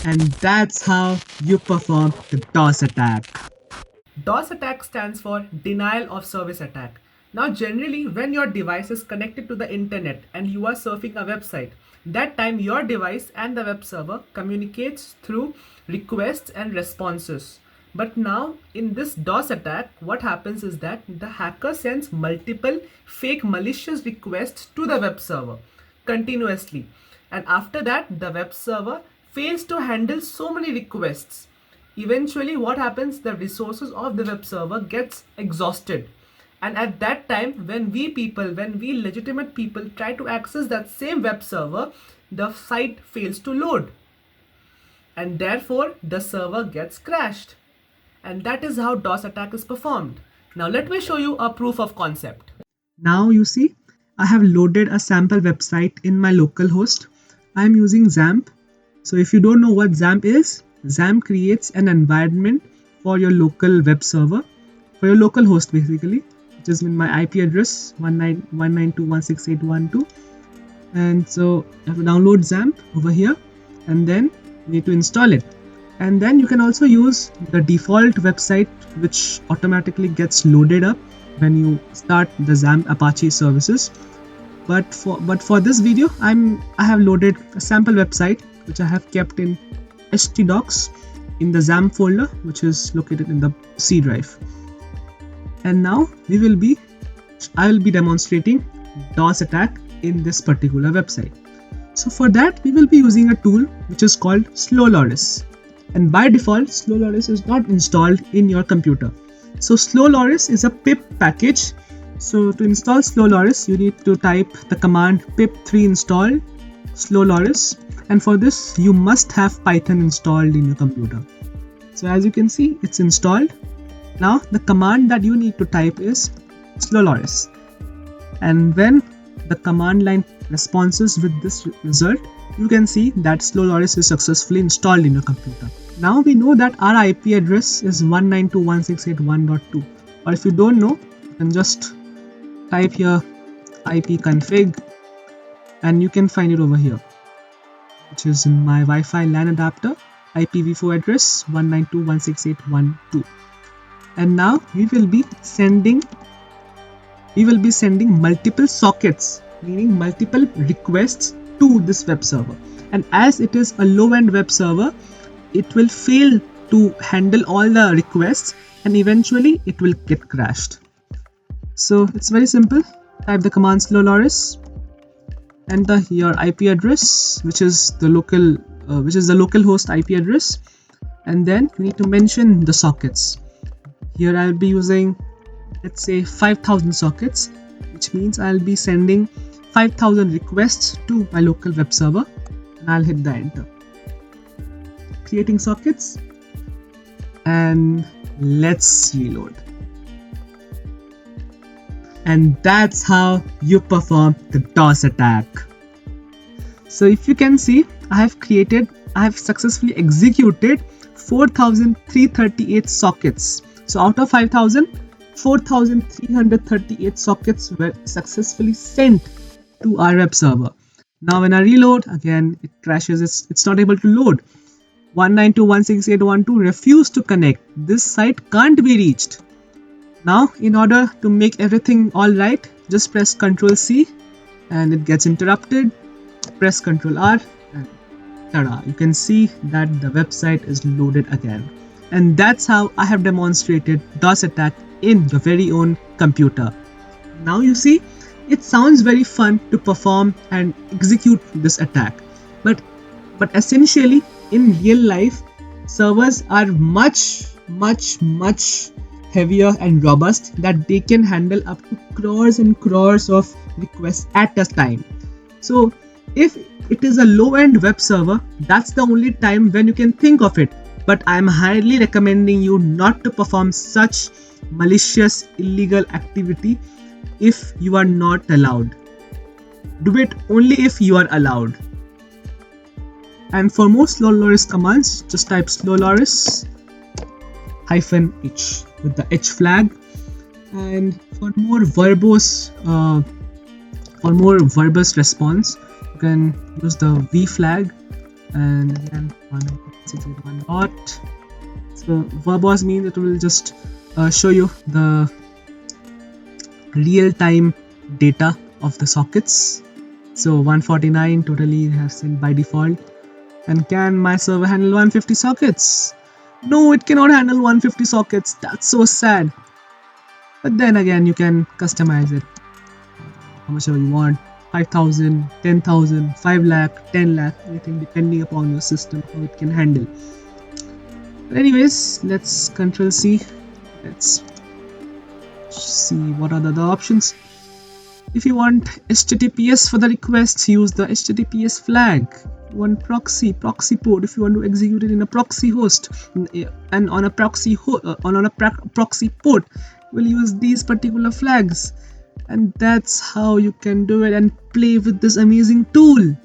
And that's how you perform the DOS attack. DOS attack stands for denial of service attack. Now, generally, when your device is connected to the internet and you are surfing a website, that time your device and the web server communicates through requests and responses. But now, in this DOS attack, what happens is that the hacker sends multiple fake malicious requests to the web server continuously. And after that, the web server fails to handle so many requests. Eventually what happens, the resources of the web server gets exhausted, and at that time when we legitimate people try to access that same web server, the site fails to load, and therefore the server gets crashed. And that is how DOS attack is performed. Now let me show you a proof of concept. Now you see, I have loaded a sample website in my local host. I am using XAMPP. So if you don't know what XAMPP is, XAMPP creates an environment for your local web server, for your local host basically, which is in my IP address 192.168.1.2. And so I have to download XAMPP over here, and then you need to install it. And then you can also use the default website, which automatically gets loaded up when you start the XAMPP Apache services. But for this video, I have loaded a sample website which I have kept in htdocs in the XAMPP folder, which is located in the C drive. And now I will be demonstrating DOS attack in this particular website. So for that, we will be using a tool which is called Slowloris. And by default, Slowloris is not installed in your computer. So Slowloris is a pip package. So to install Slowloris, you need to type the command pip3 install Slowloris, and for this you must have Python installed in your computer. So as you can see, it's installed. Now the command that you need to type is Slowloris, and when the command line responses with this result, you can see that Slowloris is successfully installed in your computer. Now we know that our IP address is 192.168.1.2, or if you don't know, you can just type here ipconfig and you can find it over here, which is in my Wi-Fi LAN adapter IPv4 address 192.168.1.2. And now we will be sending multiple sockets, meaning multiple requests to this web server. And as it is a low-end web server, it will fail to handle all the requests and eventually it will get crashed. So it's very simple. Type the command Slowloris, enter your IP address, which is the local host IP address, and then you need to mention the sockets. Here I'll be using, let's say, 5,000 sockets, which means I'll be sending 5,000 requests to my local web server, and I'll hit the enter. Creating sockets, and let's reload. And that's how you perform the DOS attack. So if you can see, I have successfully executed 4,338 sockets. So out of 5,000, 4,338 sockets were successfully sent to our web server. Now when I reload, again it crashes, it's not able to load. 192.168.1.2 refused to connect. This site can't be reached. Now in order to make everything alright, just press Ctrl C and it gets interrupted. Press Ctrl R and tada, you can see that the website is loaded again. And that's how I have demonstrated DOS attack in your very own computer. Now you see, it sounds very fun to perform and execute this attack, but essentially in real life, servers are much heavier and robust, that they can handle up to crores and crores of requests at a time. So if it is a low-end web server, that's the only time when you can think of it. But I am highly recommending you not to perform such malicious illegal activity if you are not allowed. Do it only if you are allowed. And for more Slowloris commands, just type Slowloris -h with the H flag. And for more verbose response, you can use the V flag. And again, one dot. So verbose means it will just show you the real-time data of the sockets. So 149 totally has sent by default. And can my server handle 150 sockets? No, it cannot handle 150 sockets. That's so sad. But then again, you can customize it how much ever you want. 5,000, 10,000, 5 lakh, 10 lakh, anything depending upon your system, how it can handle. But anyways, let's Control C. Let's see what are the other options. If you want HTTPS for the requests, use the HTTPS flag. If you want proxy port, if you want to execute it in a proxy host and on a proxy proxy port, we'll use these particular flags. And that's how you can do it and play with this amazing tool.